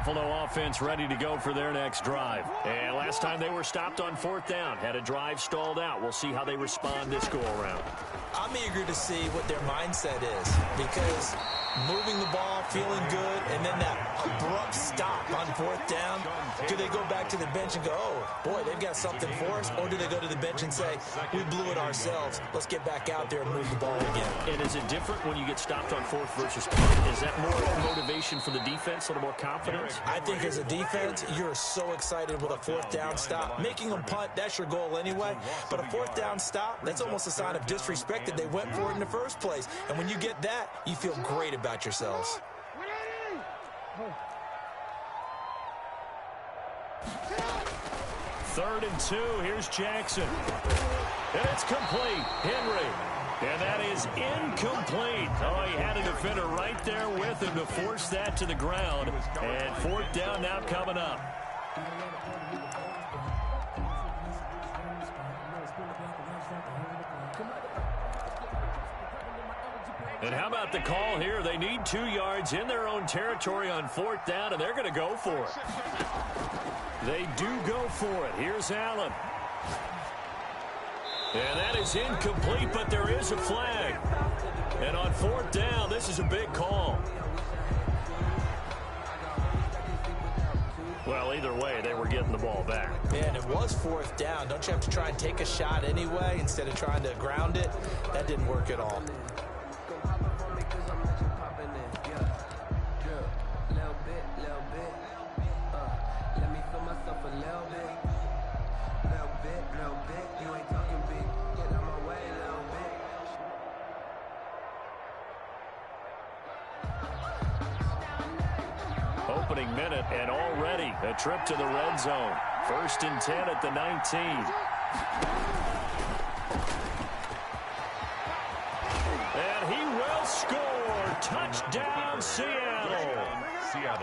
Buffalo offense ready to go for their next drive. And last time they were stopped on 4th down, had a drive stalled out. We'll see how they respond this go-around. I'm eager to see what their mindset is, because moving the ball, feeling good, and then that abrupt stop on 4th down, do they go back to the bench and go, oh, boy, they've got something for us, or do they go to the bench and say, we blew it ourselves, let's get back out there and move the ball again? And is it different when you get stopped on 4th versus punt? Is that more motivation for the defense, a little more confidence? I think as a defense, you're so excited with a 4th down stop. Making them punt, that's your goal anyway, but a 4th down stop, that's almost a sign of disrespect that they went for it in the first place. And when you get that, you feel great about yourselves. 3rd and 2. Here's Jackson. And it's complete. Henry. And that is incomplete. Oh, he had a defender right there with him to force that to the ground. And 4th down now coming up. And how about the call here? They need 2 yards in their own territory on 4th down, and they're going to go for it. They do go for it. Here's Allen. And that is incomplete, but there is a flag. And on 4th down, this is a big call. Well, either way, they were getting the ball back. Yeah, and it was 4th down. Don't you have to try and take a shot anyway instead of trying to ground it? That didn't work at all. Opening minute, and already a trip to the red zone. 1st and 10 at the 19. And he will score. Touchdown, Seattle.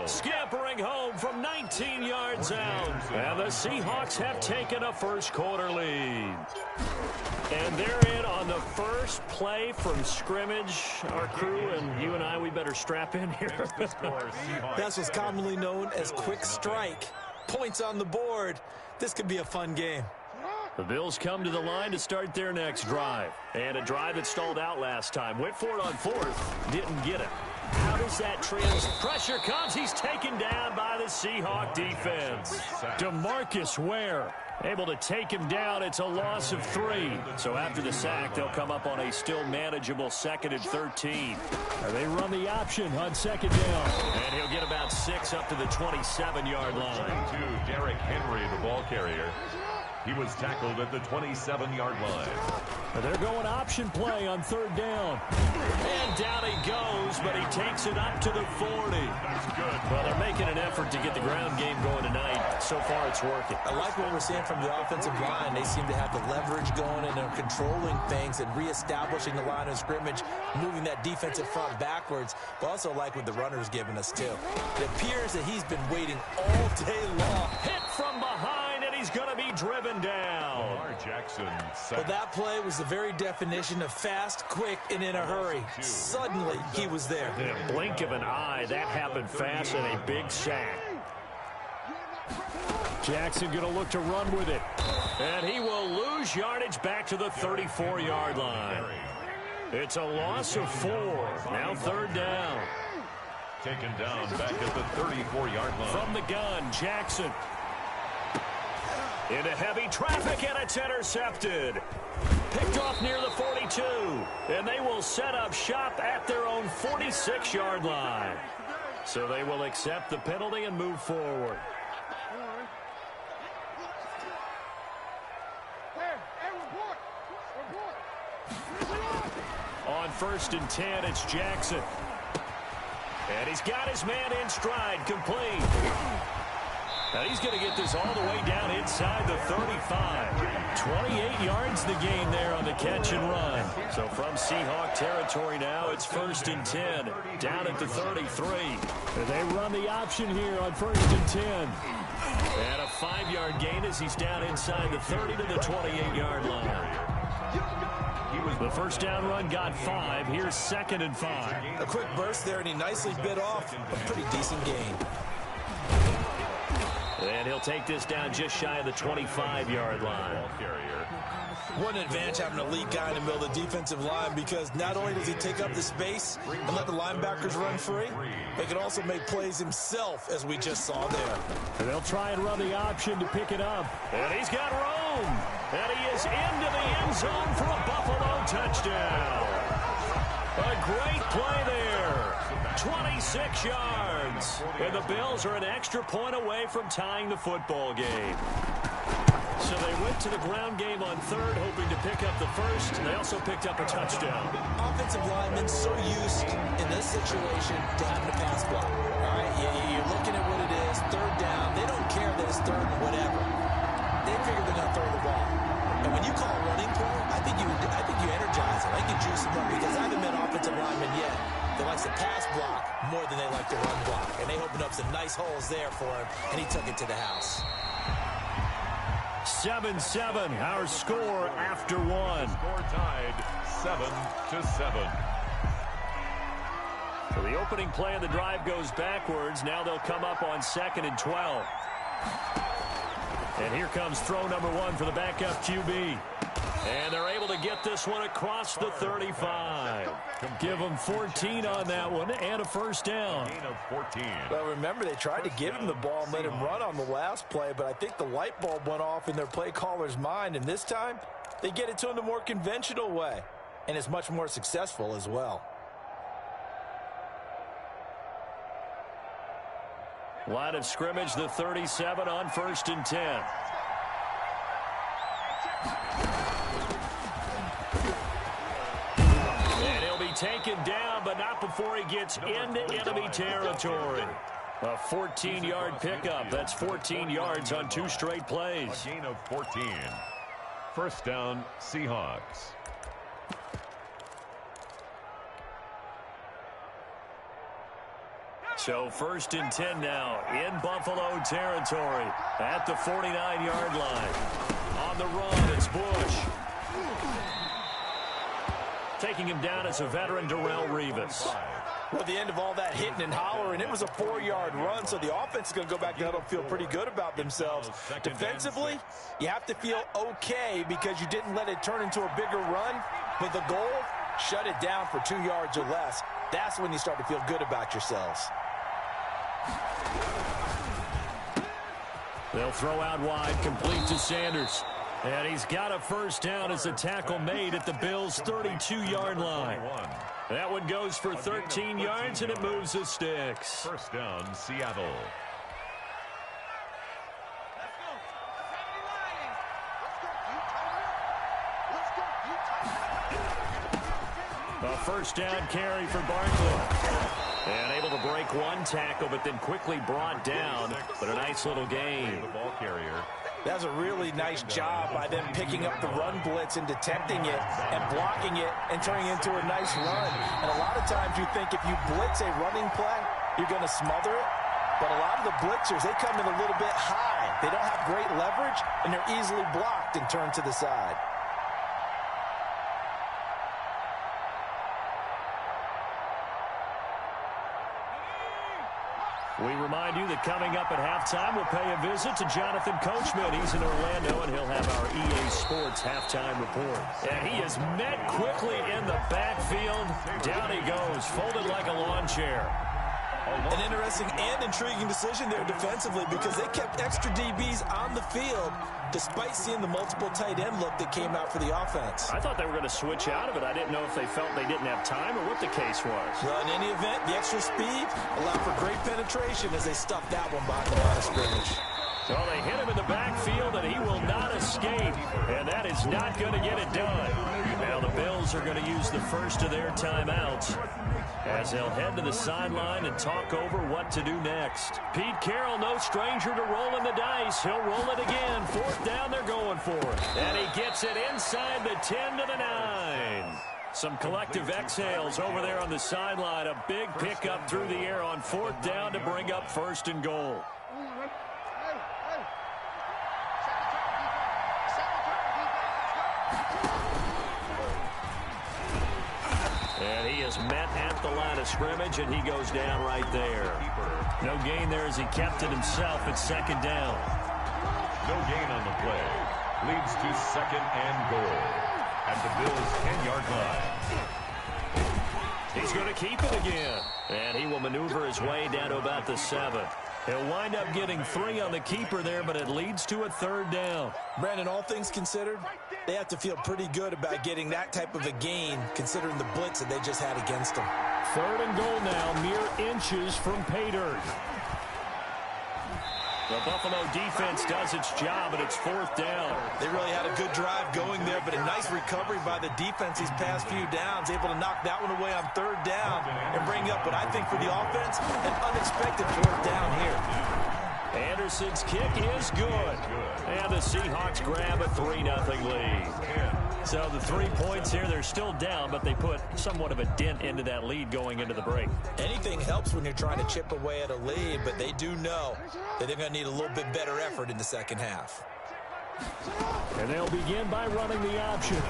Scampering home from 19 yards out. And the Seahawks have taken a first-quarter lead. And they're in on the first play from scrimmage. Our crew and you and I, we better strap in here. That's what's commonly known as quick strike. Points on the board. This could be a fun game. The Bills come to the line to start their next drive. And a drive that stalled out last time. Went for it on 4th. Didn't get it. How does that pressure comes? He's taken down by the Seahawk defense. DeMarcus Ware able to take him down. It's a loss of 3. So after the sack, they'll come up on a still manageable 2nd and 13. They run the option on 2nd down. And he'll get about 6 up to the 27-yard line. To Derrick Henry, the ball carrier. He was tackled at the 27-yard line. They're going option play on 3rd down. And down he goes, but he takes it up to the 40. That's good. Well, they're making an effort to get the ground game going tonight. So far, it's working. I like what we're seeing from the offensive line. They seem to have the leverage going, and they're controlling things and reestablishing the line of scrimmage, moving that defensive front backwards. But also like what the runner's giving us, too. It appears that he's been waiting all day long. Hit from behind, and he's going to be driven down. Jackson. Well, that play was the very definition of fast, quick, and in a hurry. Suddenly, he was there. In a blink of an eye, that happened fast, and a big sack. Jackson going to look to run with it. And he will lose yardage back to the 34-yard line. It's a loss of 4. Now 3rd down. Taken down back at the 34-yard line. From the gun, Jackson. Into heavy traffic, and it's intercepted. Picked off near the 42. And they will set up shop at their own 46-yard line. So they will accept the penalty and move forward. On 1st and 10, it's Jackson. And he's got his man in stride, complete. Now he's going to get this all the way down inside the 35. 28 yards the gain there on the catch and run. So from Seahawk territory now, it's 1st and 10. Down at the 33. And they run the option here on 1st and 10. And a 5-yard gain as he's down inside the 30 to the 28-yard line. The first down run got 5. Here's 2nd and 5. A quick burst there, and he nicely bit off a pretty decent gain. And he'll take this down just shy of the 25-yard line. What an advantage having an elite guy in the middle of the defensive line, because not only does he take up the space and let the linebackers run free, but he can also make plays himself, as we just saw there. And they'll try and run the option to pick it up. And he's got room. And he is into the end zone for a Buffalo touchdown. A great play there. 26 yards. And the Bills are an extra point away from tying the football game. So they went to the ground game on third, hoping to pick up the first. They also picked up a touchdown. Offensive linemen so used in this situation to having a pass block. All right, you're looking at what it is, third down. They don't care that it's third and whatever. They figure they're going to throw the ball. And when you call a running play, I think you energize them. I think you juice them up, because I haven't met offensive linemen yet that likes to pass block more than they like to run block. And they opened up some nice holes there for him, and he took it to the house. 7-7, our score after one. Score tied 7-7. So the opening play of the drive goes backwards. Now they'll come up on 2nd and 12. And here comes throw number one for the backup QB. And they're able to get this one across the 35. Give them 14 on that one and a first down. Gain of 14. Well, remember, they tried to give him the ball and let him run on the last play, but I think the light bulb went off in their play caller's mind, and this time they get it to him the more conventional way, and it's much more successful as well. Line of scrimmage, the 37 on 1st and 10. Taken down, but not before he gets into enemy territory. A 14-yard pickup. That's 14 yards on 2 straight plays. A gain of 14. First down, Seahawks. So 1st and 10 now in Buffalo territory at the 49-yard line. On the run, it's Bush. Taking him down as a veteran, Darrelle Revis. Well, at the end of all that hitting and hollering, it was a 4-yard run, so the offense is going to go back down and feel pretty good about themselves. Defensively, you have to feel okay because you didn't let it turn into a bigger run, but the goal, shut it down for 2 yards or less. That's when you start to feel good about yourselves. They'll throw out wide, complete to Sanders. And he's got a first down as a tackle made at the Bills' 32-yard line. That one goes for 13 yards, and it moves the sticks. First down, Seattle. A first down carry for Barkley. And able to break one tackle, but then quickly brought down. But a nice little gain. The ball carrier. That's a really nice job by them picking up the run blitz and detecting it and blocking it and turning it into a nice run. And a lot of times you think if you blitz a running play, you're going to smother it. But a lot of the blitzers, they come in a little bit high. They don't have great leverage, and they're easily blocked and turned to the side. We remind you that coming up at halftime, we'll pay a visit to Jonathan Coachman. He's in Orlando, and he'll have our EA Sports halftime report. And he is met quickly in the backfield. Down he goes, folded like a lawn chair. An interesting and intriguing decision there defensively, because they kept extra DBs on the field despite seeing the multiple tight end look that came out for the offense. I thought they were going to switch out of it. I didn't know if they felt they didn't have time or what the case was. Well, in any event, the extra speed allowed for great penetration as they stuffed that one behind the line of scrimmage. So they hit him in the backfield, and he will not escape. And that is not going to get it done. Now the Bills are going to use the first of their timeouts as they'll head to the sideline and talk over what to do next. Pete Carroll, no stranger to rolling the dice. He'll roll it again. 4th down, they're going for it. And he gets it inside the 10 to the 9. Some collective exhales over there on the sideline. A big pickup through the air on 4th down to bring up 1st and goal. And he is met at the line of scrimmage, and he goes down right there. No gain there as he kept it himself at second down. No gain on the play. Leads to second and goal at the Bills' 10-yard line. He's going to keep it again. And he will maneuver his way down to about the 7. He'll wind up getting 3 on the keeper there, but it leads to a third down. Brandon, all things considered, they have to feel pretty good about getting that type of a gain, considering the blitz that they just had against them. Third and goal now, mere inches from pay dirt. The Buffalo defense does its job, and it's fourth down. They really had a good drive going there, but a nice recovery by the defense these past few downs, able to knock that one away on third down and bring up what I think for the offense, an unexpected fourth down here. Anderson's kick is good. And the Seahawks grab a 3-0 lead. So the 3 points here, they're still down, but they put somewhat of a dent into that lead going into the break. Anything helps when you're trying to chip away at a lead, but they do know that they're going to need a little bit better effort in the second half. And they'll begin by running the option.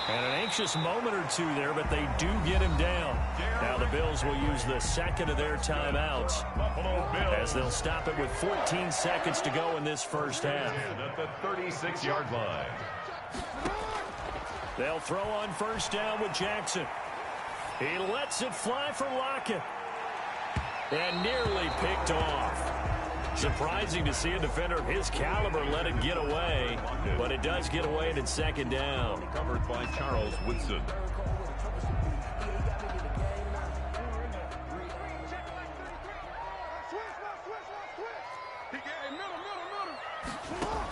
And an anxious moment or two there, but they do get him down. Now the Bills will use the second of their timeouts as they'll stop it with 14 seconds to go in this first half. At the 36-yard line. They'll throw on first down with Jackson. He lets it fly for Lockett. And nearly picked off. Surprising to see a defender of his caliber let it get away, but it does get away and it's second down. Covered by Charles Woodson.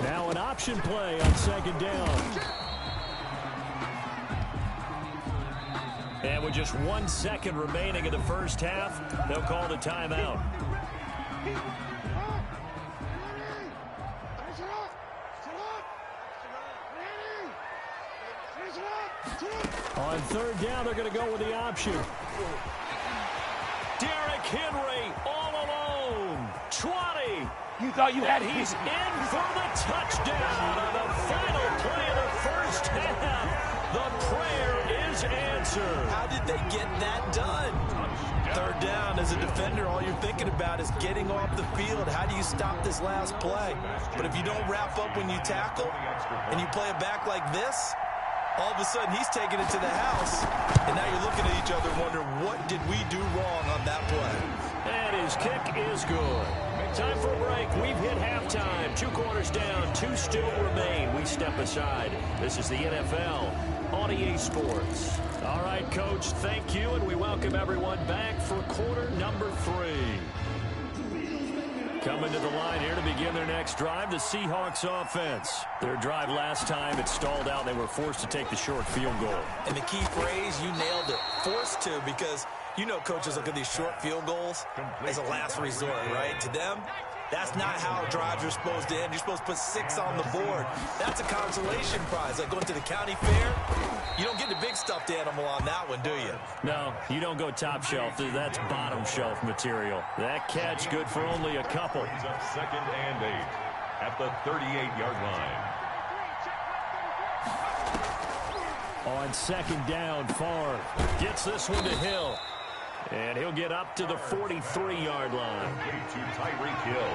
Now an option play on second down. And with just 1 second remaining in the first half, they'll call the timeout. On third down, they're going to go with the option. Derrick Henry all alone. 20. You thought you had He's in for the touchdown on the final play of the first half. The prayer is answered. How did they get that done? Third down, as a defender, all you're thinking about is getting off the field. How do you stop this last play? But if you don't wrap up when you tackle and you play it back like this, all of a sudden he's taking it to the house. And now you're looking at each other and wondering, what did we do wrong on that play? And his kick is good. Time for a break. We've hit halftime. 2 quarters down. 2 still remain. We step aside. This is the NFL on EA Sports. All right, Coach, thank you, and we welcome everyone back for quarter number 3. Coming to the line here to begin their next drive, the Seahawks offense. Their drive last time, it stalled out. They were forced to take the short field goal. And the key phrase, you nailed it. Forced to, because you know coaches look at these short field goals as a last resort, right? To them, that's not how drives are supposed to end. You're supposed to put 6 on the board. That's a consolation prize. Like going to the county fair, you don't get the big stuffed animal on that one, do you? No, you don't go top shelf. That's bottom shelf material. That catch good for only a couple. Brings up second and 8 at the 38-yard line. On second down, Favre gets this one to Hill. And he'll get up to the 43-yard line. To Tyreek Hill.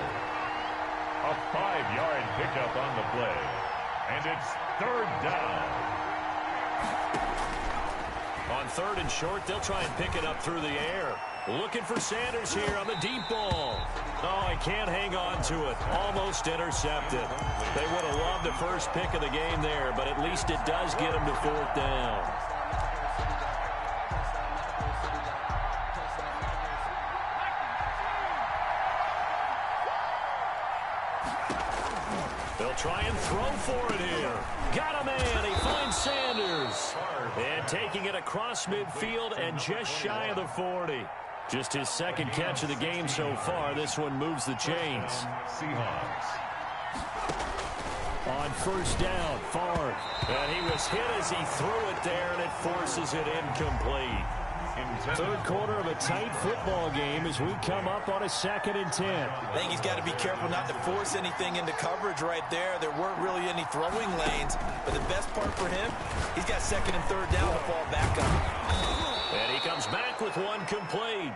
A 5-yard pickup on the play. And it's third down. On third and short, they'll try and pick it up through the air. Looking for Sanders here on the deep ball. Oh, he can't hang on to it. Almost intercepted. They would have loved the first pick of the game there, but at least it does get them to fourth down. They'll try and throw for it here. Got a man. He finds Sanders. And taking it across midfield and just shy of the 40. Just his second catch of the game so far. This one moves the chains. Seahawks. On first down, Favre. And he was hit as he threw it there, and it forces it incomplete. intended. Third quarter of a tight football game as we come up on a 2nd and 10. I think he's got to be careful not to force anything into coverage right there. There weren't really any throwing lanes, but the best part for him, he's got 2nd and 3rd down to fall back on. And he comes back with one complete.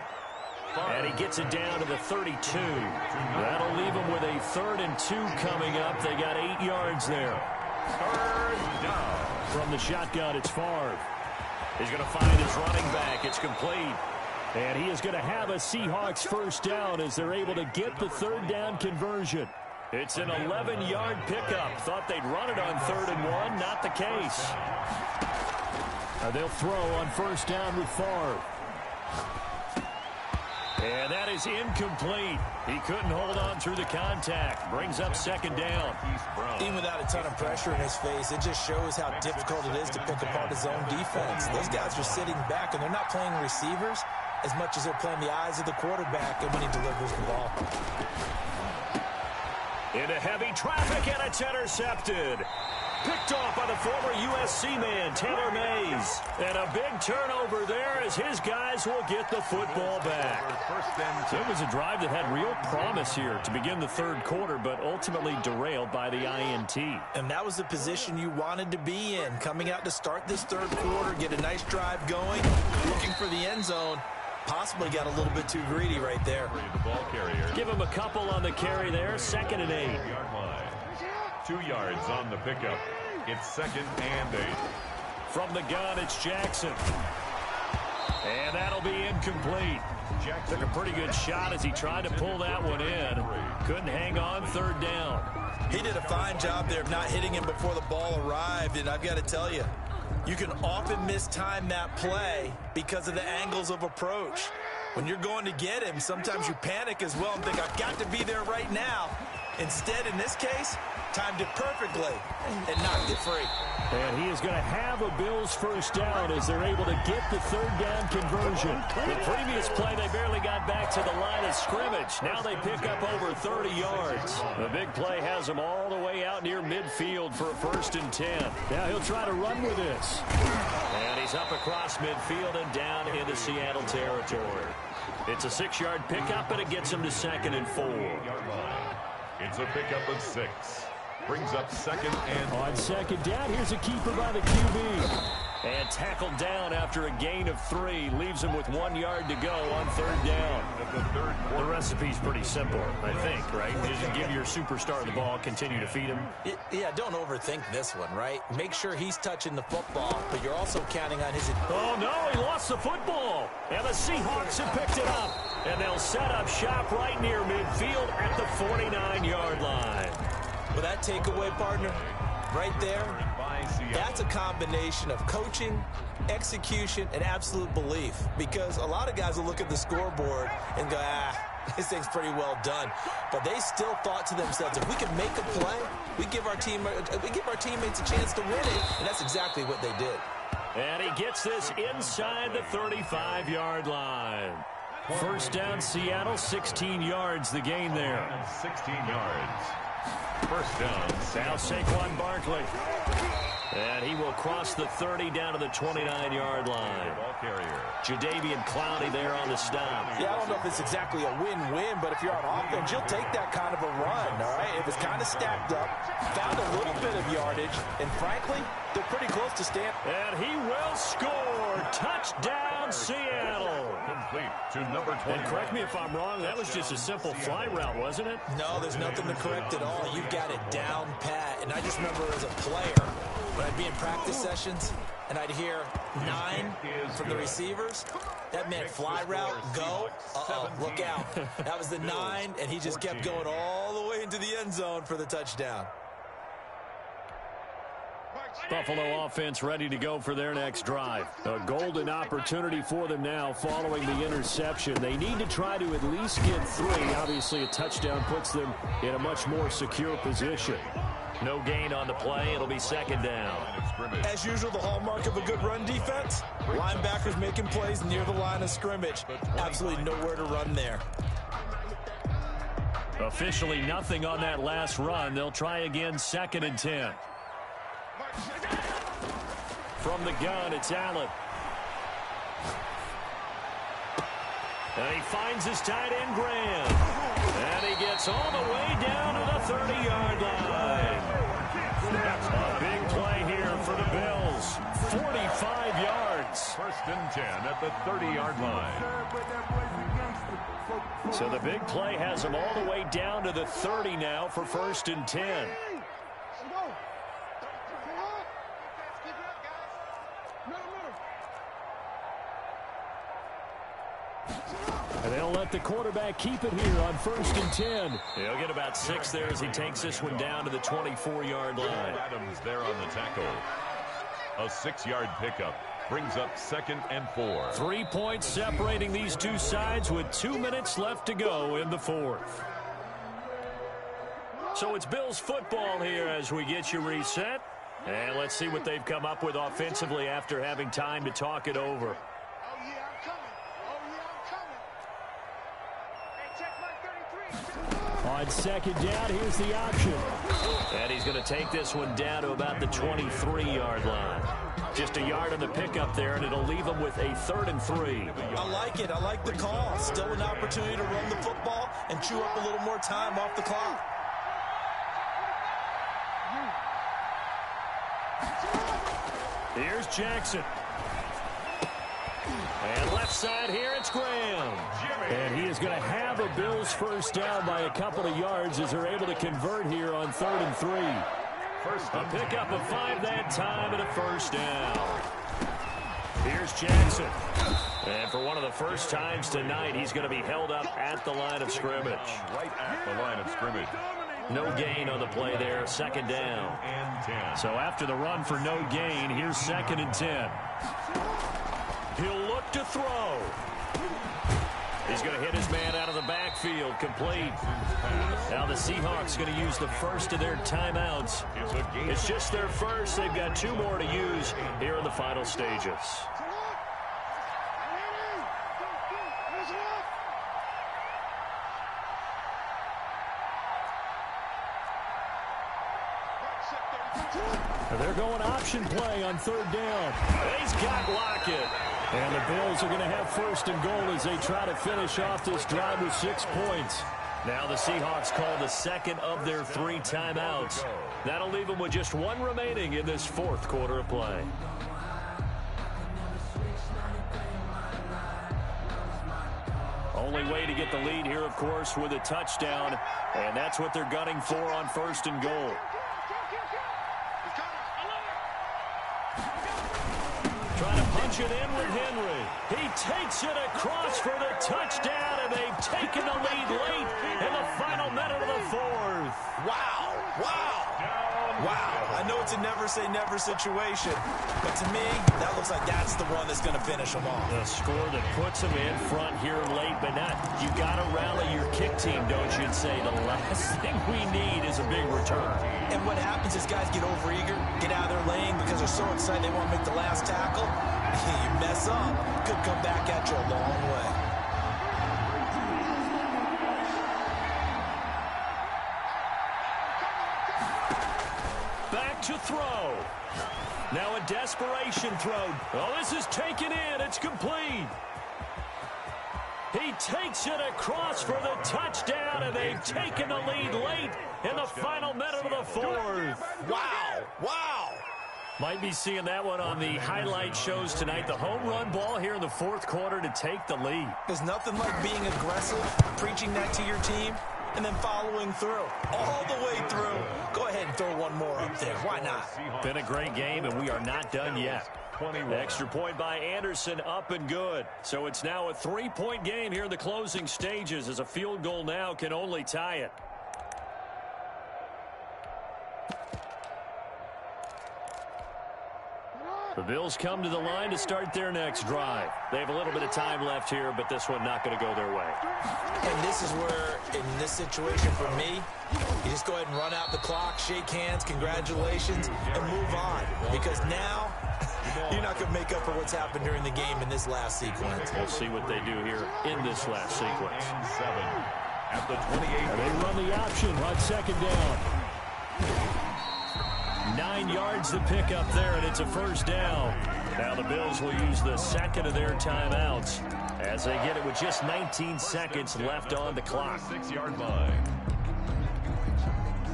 And he gets it down to the 32. That'll leave him with a 3rd and 2 coming up. They got 8 yards there. 3rd down. From the shotgun, it's Favre. He's going to find his running back. It's complete. And he is going to have a Seahawks 1st down as they're able to get the 3rd down conversion. It's an 11-yard pickup. Thought they'd run it on 3rd and 1. Not the case. They'll throw on 1st down with Favre. And that is incomplete. He couldn't hold on through the contact. Brings up 2nd down. Even without a ton of pressure in his face, it just shows how difficult it is to pick apart his own defense. Those guys are sitting back, and they're not playing receivers as much as they're playing the eyes of the quarterback and when he delivers the ball. Into heavy traffic, and it's intercepted. Picked off by the former USC man, Taylor Mays. And a big turnover there as his guys will get the football back. So it was a drive that had real promise here to begin the 3rd quarter, but ultimately derailed by the INT. And that was the position you wanted to be in. Coming out to start this 3rd quarter, get a nice drive going, looking for the end zone. Possibly got a little bit too greedy right there. The ball carrier. Give him a couple on the carry there, 2nd and 8. 8-yard line. 2 yards on the pickup. It's 2nd and 8. From the gun, it's Jackson. And that'll be incomplete. Took a pretty good shot as he tried to pull that one in. Couldn't hang on, 3rd down. He did a fine job there of not hitting him before the ball arrived, and I've got to tell you, you can often mistime that play because of the angles of approach. When you're going to get him, sometimes you panic as well and think, I've got to be there right now. Instead, in this case, timed it perfectly and knocked it free. And he is going to have a Bills 1st down as they're able to get the 3rd down conversion. The previous play, they barely got back to the line of scrimmage. Now they pick up over 30 yards. The big play has them all the way out near midfield for a 1st and 10. Now he'll try to run with this. And he's up across midfield and down into Seattle territory. It's a 6-yard pickup, and it gets him to 2nd and 4. It's a pickup of 6. Brings up 2nd and... On 2nd down, here's a keeper by the QB. And tackled down after a gain of 3. Leaves him with 1 yard to go on 3rd down. The recipe's pretty simple, I think, right? You just give your superstar the ball, continue to feed him. Yeah, don't overthink this one, right? Make sure he's touching the football, but you're also counting on his... Oh, no, he lost the football. And the Seahawks have picked it up. And they'll set up shop right near midfield at the 49-yard line. With that takeaway, partner, right there, that's a combination of coaching, execution, and absolute belief. Because a lot of guys will look at the scoreboard and go, this thing's pretty well done. But they still thought to themselves, if we can make a play, we give our teammates a chance to win it. And that's exactly what they did. And he gets this inside the 35-yard line. 1st down, Seattle, 16 yards the gain there. 16 yards. 1st down. Now Saquon Barkley. And he will cross the 30 down to the 29-yard line. Ball carrier. Jadeveon Clowney there on the stop. Yeah, I don't know if it's exactly a win-win, but if you're on offense, you'll take that kind of a run, all right? If it's kind of stacked up, found a little bit of yardage, and frankly, they're pretty close to stand. And he will score. Touchdown, Seattle. Complete to number 20. And correct me if I'm wrong, that was just a simple fly route, wasn't it? No, there's nothing to correct at all. You've got it down pat. And I just remember as a player, when I'd be in practice sessions, and I'd hear 9 from the receivers, that meant fly route, go, look out. That was the 9, and he just kept going all the way into the end zone for the touchdown. Buffalo offense ready to go for their next drive. A golden opportunity for them now following the interception. They need to try to at least get 3. Obviously, a touchdown puts them in a much more secure position. No gain on the play. It'll be 2nd down. As usual, the hallmark of a good run defense, linebackers making plays near the line of scrimmage. Absolutely nowhere to run there. Officially nothing on that last run. They'll try again, 2nd and 10. From the gun, it's Allen. And he finds his tight end, Graham. And he gets all the way down to the 30-yard line. A big play here for the Bills. 45 yards. First and 10 at the 30-yard line. So the big play has him all the way down to the 30 now for first and 10. And they'll let the quarterback keep it here on first and 10. He'll get about 6 there as he takes this one down to the 24-yard line. Adams there on the tackle. A 6-yard pickup brings up 2nd and 4. 3 points separating these two sides with 2 minutes left to go in the fourth. So it's Bills football here as we get you reset. And let's see what they've come up with offensively after having time to talk it over. On second down, here's the option. And he's going to take this one down to about the 23-yard line. Just a yard on the pickup there, and it'll leave him with a 3rd and 3. I like it. I like the call. Still an opportunity to run the football and chew up a little more time off the clock. Here's Jackson. And left side here, it's Graham. And he is going to have a Bills first down by a couple of yards as they're able to convert here on 3rd and 3. A pickup of 5 that time and a first down. Here's Jackson. And for one of the first times tonight, he's going to be held up at the line of scrimmage. Right at the line of scrimmage. No gain on the play there, 2nd down. And 10. So after the run for no gain, here's 2nd and 10. He'll look to throw. He's going to hit his man out of the backfield, complete. Now the Seahawks going to use the first of their timeouts. It's just their first. They've got 2 more to use here in the final stages. They're going option play on 3rd down. He's got Lockett. And the Bills are going to have 1st and goal as they try to finish off this drive with 6 points. Now the Seahawks call the 2nd of their 3 timeouts. That'll leave them with just 1 remaining in this 4th quarter of play. Only way to get the lead here, of course, with a touchdown. And that's what they're gunning for on 1st and goal. Trying to punch it in with Henry. He takes it across for the touchdown, and they've taken the lead late in the final minute of the 4th. Wow. Wow. Wow. I know it's a never-say-never situation, but to me, that looks like that's the one that's going to finish them off. The score that puts them in front here late, but not. You got to rally your kick team, don't you, and say the last thing we need is a big return. And what happens is guys get overeager, get out of their lane because they're so excited they want to make the last tackle. You mess up, could come back at you a long way. Back to throw. Now a desperation throw. Oh, this is taken in. It's complete. He takes it across for the touchdown, and they've taken the lead late in the final minute of the 4th. Wow. Wow. Might be seeing that one on the highlight shows tonight. The home run ball here in the 4th quarter to take the lead. There's nothing like being aggressive, preaching that to your team, and then following through. All the way through. Go ahead and throw one more up there. Why not? Been a great game, and we are not done yet. 21. Extra point by Anderson, up and good. So it's now a 3-point game here in the closing stages, as a field goal now can only tie it. The Bills come to the line to start their next drive. They have a little bit of time left here, but this one not going to go their way. And this is where, in this situation for me, you just go ahead and run out the clock, shake hands, congratulations, and move on. Because now, you're not going to make up for what's happened during the game in this last sequence. We'll see what they do here in this last sequence. And 7 at the 28. And they run the option on 2nd down. 9 yards to pick up there, and it's a first down. Now the Bills will use the 2nd of their timeouts. As they get it with just 19 seconds left on the clock. 6-yard line.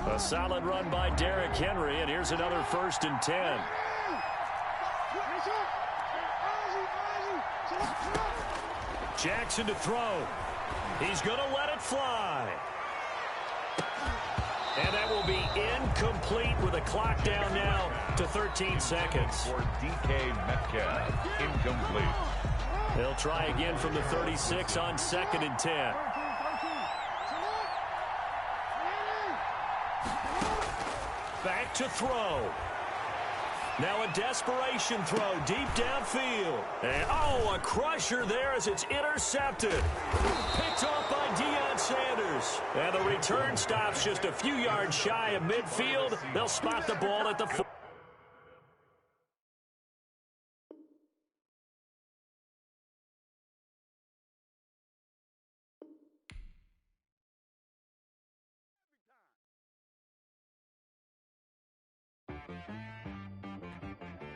A solid run by Derrick Henry, and here's another 1st and 10. Jackson to throw. He's going to let it fly. And that will be incomplete with a clock down now to 13 seconds. For DK Metcalf, incomplete. They'll try again from the 36 on 2nd and 10. Back to throw. Now a desperation throw deep downfield. And, a crusher there as it's intercepted. Picked off by Deion Sanders. And the return stops just a few yards shy of midfield. They'll spot the ball at the 4.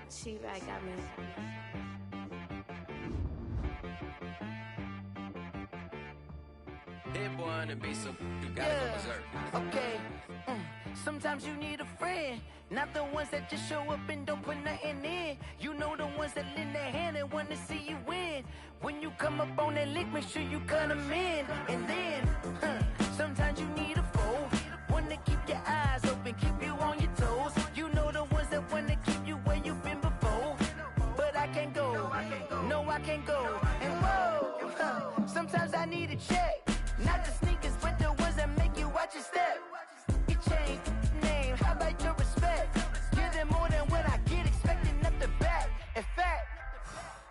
She right got me. Hit boy on the beat, so you gotta go berserk. Okay. Sometimes you need a friend, not the ones that just show up and don't put nothing in. You know the ones that lend their hand and want to see you win. When you come up on that lick, make sure you cut them in. And then, sometimes you need a foe, one to keep your eyes open, keep you on your toes. You know the ones that want to keep you where you've been before. But I can't go, no I can't go. And whoa, sometimes I need a check, not the sneakers, but the ones that make you watch your step. You change name, how about your respect? Give them more than what I get, expecting up the back. In fact,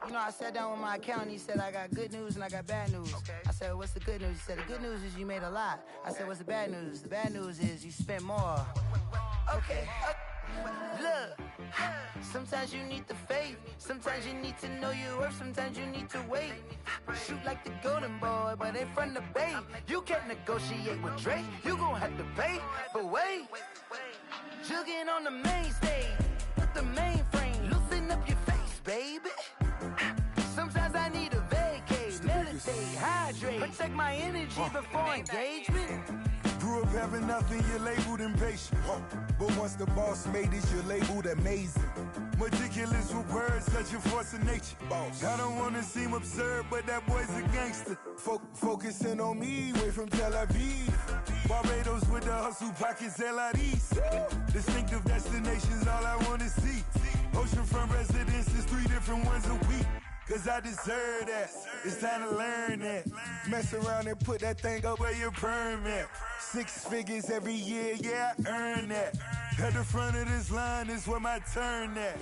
you know, I sat down with my accountant. He said, I got good news and I got bad news. Okay. I said, what's the good news? He said, the good news is you made a lot. I said, what's the bad news? The bad news is you spent more. Okay. Look, sometimes you need the faith. Sometimes you need to know your worth. Sometimes you need to wait. Shoot like the golden boy, but ain't from the bay. You can't negotiate with Drake. You gon' have to pay. But wait, jugging on the main stage with the mainframe. Loosen up your face, baby. Sometimes I need a vacate, meditate, hydrate, protect my energy before engagement. Grew up having nothing, you're labeled impatient. But once the boss made it, you're labeled amazing. Meticulous with words, such a force of nature. I don't wanna seem absurd, but that boy's a gangster. Focusing on me, way from Tel Aviv. Barbados with the hustle pockets, LIDs. Distinctive destinations, all I wanna see. Oceanfront residences, 3 different ones a week. Cause I deserve that, it's time to learn that. Mess around and put that thing up where your permit. 6 figures every year, yeah, I earn that. At the front of this line is where my turn at.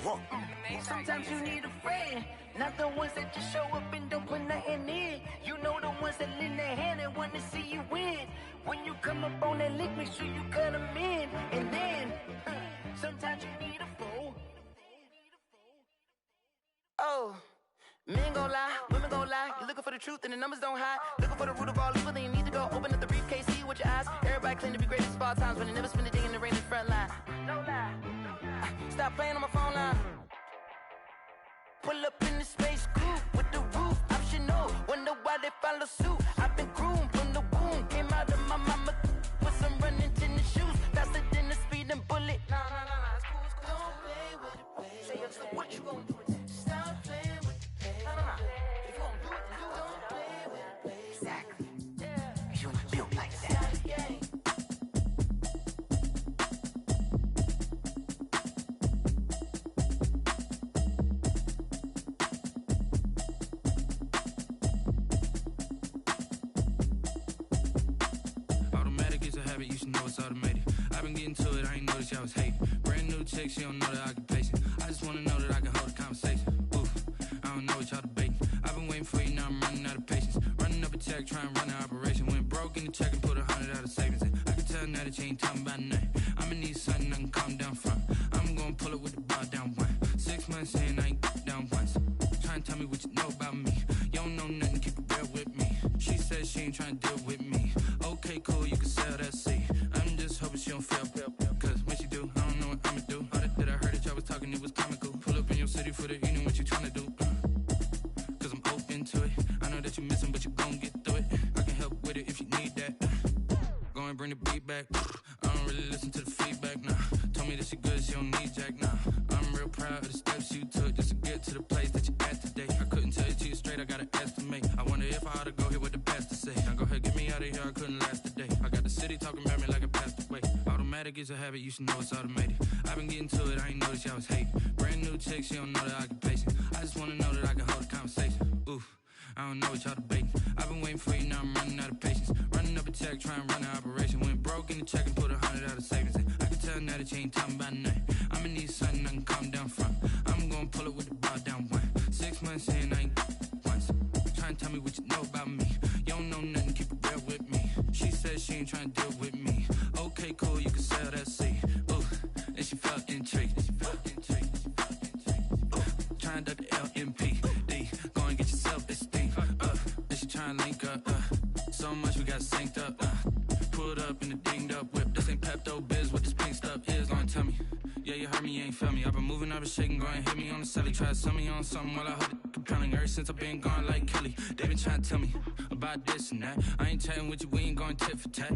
Sometimes you need a friend, not the ones that just show up and don't put nothing in. You know the ones that lend their hand and want to see you win. When you come up on that lick, make sure you cut them in. And then, sometimes you need a fool. Oh. Men gon' lie, women gon' lie. You're looking for the truth and the numbers don't hide. Looking for the root of all evil, then you need to go open up the briefcase, see with your eyes. Everybody claim to be greatest of all times, but they never spend a day in the rain in the front line. No lie. Stop playing on my phone line. Pull up in the space coupe with the roof optional. Wonder why they follow suit. I've been groomed from the womb. Came out of my mama with some running tennis shoes. Faster than the speeding bullet. Nah, it's cool, it's cool. Don't play with it, baby. Say what you gon' do? Stop playing. If you gon' do it, then don't play with it, baby. Exactly. Yeah. You ain't built like that. Automatic is a habit, you should know it's automated. I've been getting to it, I ain't noticed y'all was hating. Brand new chick, she don't know the occupation. I just wanna know that I can hold a conversation. Oof. I don't know what y'all debating. I've been waiting for you, now I'm running out of patience. Running up a check, trying to run an operation. Went broke in the check and put 100 out of savings in. I can tell now that you ain't talking about nothing. I'ma need something I can calm down from. I'm gonna pull it with the bar down one. 6 months saying I ain't down once. Trying to tell me what you know about me. You don't know nothing, keep it real with me. She said she ain't trying to deal with me. Okay, cool, you can sell that seat. I'm just hoping she don't fail. Cause when she do, I don't know what I'ma do. All that I heard that y'all was talking, it was comical. Pull up in your city for the evening, what you trying to do? To it. I know that that she good, she don't need Jack now. I'm real proud of the steps you took just to get to the place that you're at today. I couldn't tell you to you straight, I gotta estimate. I wonder if I ought to go here with the pastor say. Now go ahead, get me out of here, I couldn't last a day. I got the city talking about me like I passed away. Automatic is a habit, you should know it's automated. I've been getting to it, I ain't noticed y'all was hating. Brand new chick, she don't know that I can pace it. I just wanna know that I can hold a conversation. Oof, I don't know what y'all debating. I've been waiting for you, now I'm running out of patience. Running up a check, trying to run an operation. Went broke in the check and put 100 out of savings. I can tell now that you ain't talking about nothing. I'ma need something I can calm down from. I'm gonna pull it with the bar down one. 6 months in, I ain't once. Trying to tell me what you know about me. You don't know nothing, keep it real with me. She said she ain't trying to deal with me. Okay, cool, you can sell that seed. Ooh, and she felt intrigued. Trying to duck the LMPD. Go and get your self-esteem. And she trying to link up. So much we got synced up. Pulled up in the dinged up whip. This ain't Pepto-Biz, what this pink stuff is. Gonna tell me. Yeah, you heard me, you ain't felt me. I've been moving, I've been shaking, go and hit me on the celly. Try to sell me on something while I hold it compelling. Ever since I've been gone like Kelly, they been trying to tell me about this and that. I ain't chatting with you, we ain't going tit for tat.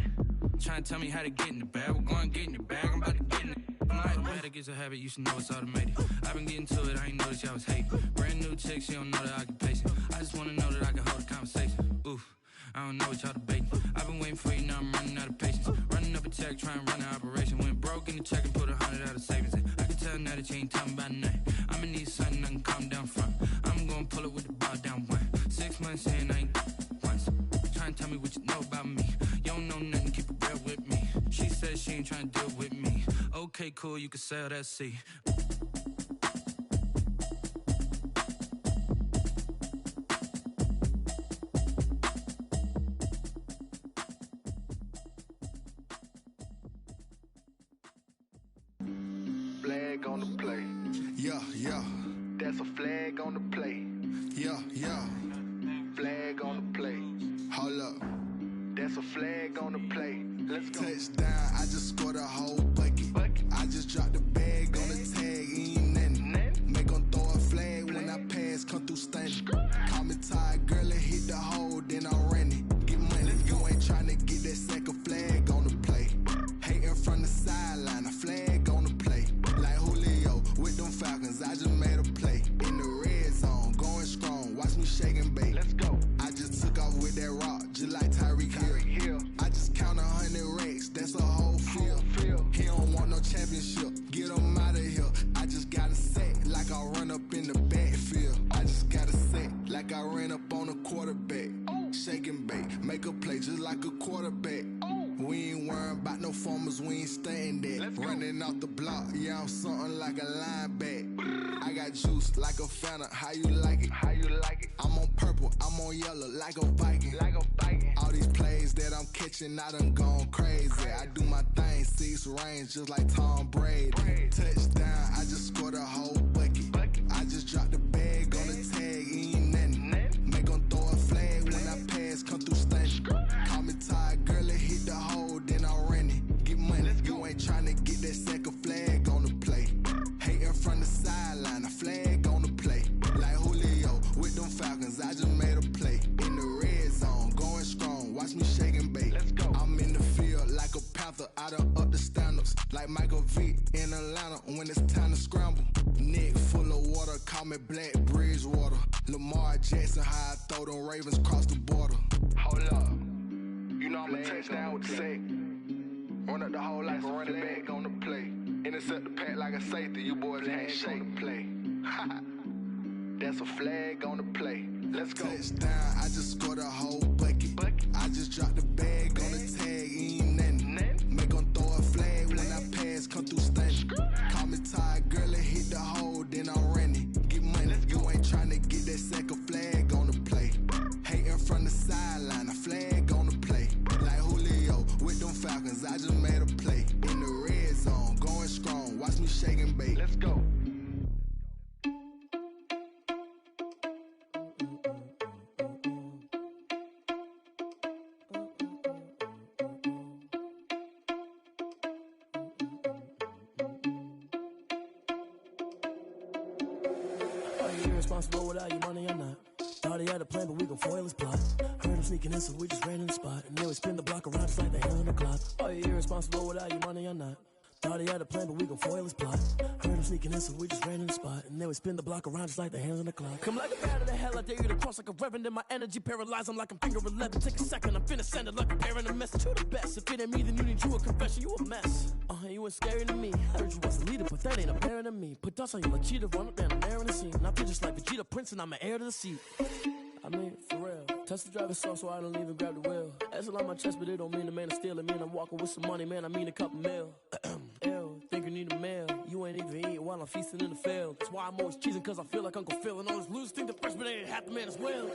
Trying to tell me how to get in the bag, we're going to get in the bag, I'm about to get in it. Automatic is a habit, you should know it's automated. I've been getting to it, I ain't noticed y'all was hating. Brand new chick, she don't know that I can pace it. I just wanna know that I can hold a conversation. Oof, I don't know what y'all debating. I've been waiting for you, now I'm running out of patience. Running up a check, trying to run an operation. Went broke in the check and put 100 out of savings. I can tell now that you ain't talking about nothing. I'ma need something I can calm down from. I'm gonna pull it with the bar down one. 6 months in, I ain't once. Trying to tell me what you know about me. You don't know nothing, keep it real with me. She said she ain't trying to deal with me. Okay, cool, you can sell that seed. Flag on the play. Yeah, yeah. That's a flag on the play. Yeah, yeah. Flag on the play. Hold up. That's a flag on the play. Let's go. Touchdown, I just scored a whole bucket. I just dropped the bag on the tag, ain't nothing. Make 'em throw a flag when I pass, come through stunning. Call me tired, girl, and hit the hole, then I'm running. Get money, you ain't tryna get that second flag on the play. Hating from the sideline, a flag on the play. Like Julio with them Falcons, I just made a play. In the red zone, going strong, watch me shake and bake. Let's go. I just took off with that rock, just like Tyreek Hill. I just count 100 racks, that's a whole field. He don't want no championship, get him out of here. I just got a set, like I run up in the backfield. I just got a set, like I ran up on a quarterback. Shake and bake, make a play just like a quarterback. We ain't worrying about no formers, we ain't staying there. Running off the block, yeah, I'm something like a lineback. I got juice like a Fanta, how you like it? How you like it? I'm on purple, I'm on yellow, like a Viking. Like a Viking. All these plays that I'm catching, I done gone crazy. I do my thing, 6 range, just like Tom Brady. Touchdown, I just scored a whole bucket. I just dropped the bag on the tag, ain't nothing. Make 'em throw a flag when I pass, come through stunning. Call me tired, girl, and hit the hole, then I'm running. Get money, you ain't tryna get that second flag on the play. Hating from the sideline, a flag on the play. Like Julio with them Falcons, I just made a play. In the red zone, going strong, watch me shake and bake. Let's go. I'm in the field like a Panther, I done up the standards. Like Michael Vick in Atlanta when it's time to scramble. Neck full of water, call me Black Bridgewater. Lamar Jackson, how I throw them Ravens cross the border. Hold up. You know I'm a touchdown with the sack. Run up the hole like a running back on the play. Intercept the pack like a safety. You boys ain't shake the play. That's a flag on the play. Let's go. Touchdown, I just scored a whole bucket. I just dropped the bag on the tag, ain't nothing. Make 'em throw a flag when I pass, come through stunning. Call me tired, girl, and hit the hole, then I'm running. Get money, you ain't tryna get that second flag on the play. Hating from the sideline, a flag on the play. Like Julio with them Falcons, I just made a play. In the red zone, going strong, watch me shake and bake. Let's go. Irresponsible without your money or not. Thought he had a plan, but we gon' foil his plot. Heard him sneaking in, so we just ran in the spot. And then we spin the block around just like the hell in the clock. Are you irresponsible without your money or not? Thought he had a plan, but we gon' foil his plot. Heard him sneaking in, so we just ran in the spot. And then we spin the block around just like the hands on the clock. Come like a bat of the hell, I dare you to cross like a reverend. In my energy paralyzed, I'm like I'm finger 11. Take a second, I'm finna send it like a bearing a message to the best. If it ain't me, then you need you a confession, you a mess. You ain't scary to me. Heard you was a leader, but that ain't apparent to me. Put dust on you like cheetah, run up down the air in the scene. I feel just like Vegeta Prince, and I'm an heir to the seat. I mean, for real. Touch the driver's soft, so I don't even grab the wheel. That's on my chest, but it don't mean the man is stealing. Man, I'm walking with some money, man, I mean a couple mil. Ew, think you need a meal. You ain't even eating while I'm feasting in the field. That's why I'm always cheesing, cause I feel like Uncle Phil. And all those losers think the freshman ain't half the man as well.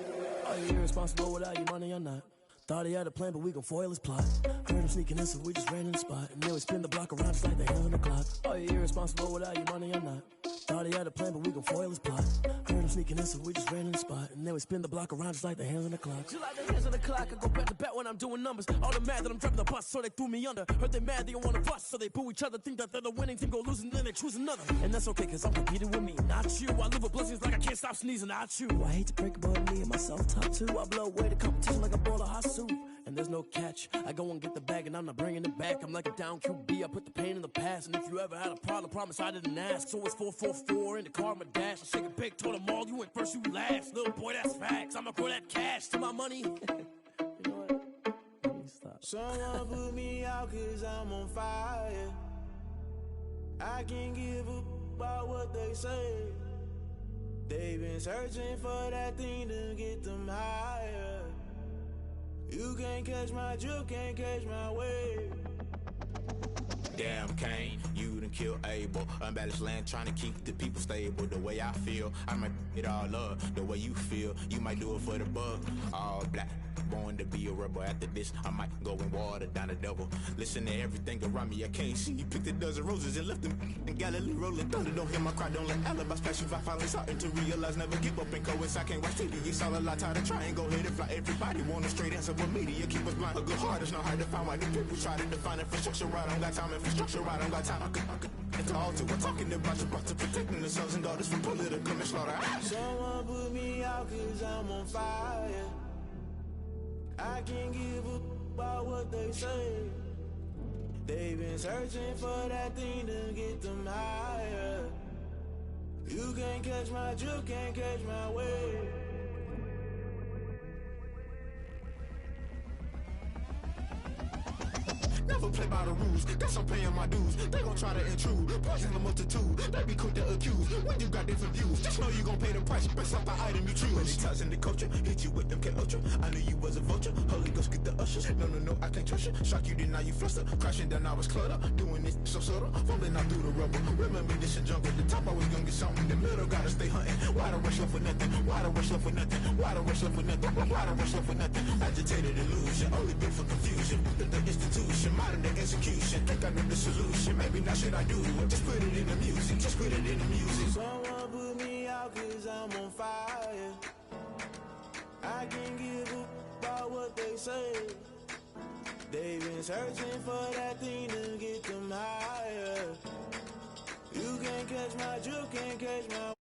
Are you irresponsible without your money or not? Thought he had a plan, but we gon' foil his plot. Heard him sneaking in, so we just ran in the spot. And then we spin the block around just like the hands on the clock. Are you irresponsible without your money or not? Thought he had a plan, but we gon' foil his plot. Heard him sneaking in, so we just ran in the spot. And then we spin the block around just like the hands on the clock. Just like the hands on the clock, I go back to back when I'm doing numbers. All the mad that I'm driving the bus, so they threw me under. Heard they mad, they don't wanna bust, so they boo each other. Think that they're the winning team, go losing, then they choose another. And that's okay, cause I'm competing with me, not you. I live with blessings like I can't stop sneezing, not you. I hate to break about me and myself top two. I blow away the competition like a bowl of hot soup. And there's no catch. I go and get the bag and I'm not bringing it back. I'm like a down QB, I put the pain in the past. And if you ever had a problem, promise I didn't ask. So it's 444 in the car, my dash. I shake a big, told them all, you went first, you last. Little boy, that's facts. I'ma grow that cash to my money. You know what? Let me stop. Someone put me out cause I'm on fire. I can't give up about what they say. They've been searching for that thing to get them higher. You can't catch my drift, can't catch my wave. Damn, Kane, you done killed Abel. Unbalanced land, trying to keep the people stable. The way I feel, I might it all up. The way you feel, you might do it for the bug. All black, born to be a rebel. After this, I might go and water down the devil. Listen to everything around me, I can't see. You picked a dozen roses and left them in Galilee rolling thunder. Don't hear my cry, don't let alibis pass you. I finally starting to realize, never give up and coincide. Can't watch TV, it's all a lot. Tired of trying, go ahead and fly. Everybody want a straight answer with media, keep us blind. A good heart is not hard to find. Why do people try to define infrastructure right? I don't got time, infrastructure right, I don't got time. It's all to we're talking about you, about to protecting the sons and daughters from political slaughter. Someone put me out cause I'm on fire. I can't give up about what they say. They've been searching for that thing to get them higher. You can't catch my drift, can't catch my wave. Never play by the rules, guess I'm paying my dues. They gon' try to intrude, poison the multitude. They be quick to accuse, when you got different views. Just know you gon' pay the price, based off the item you choose. Many times in the culture, hit you with them K-Ultra. I knew you was a vulture, Holy Ghost get the ushers. No, I can't trust you. Shock you, then now you fluster. Crashing down, I was cluttered. Doing this so subtle, falling out through the rubble. Remember this in jungle, the top I was gonna get something. The middle gotta stay hunting. Why the rush left for nothing? Why the rush left for nothing? Why the rush left for nothing? Why the rush left for nothing? Agitated illusion, only built for confusion. The institution, modern day execution. Think I know the solution. Maybe not should I do it? Just put it in the music. Just put it in the music. Someone put me out cause I'm on fire. I can't give up about what they say. They've been searching for that thing to get them higher. You can't catch my drift, can't catch my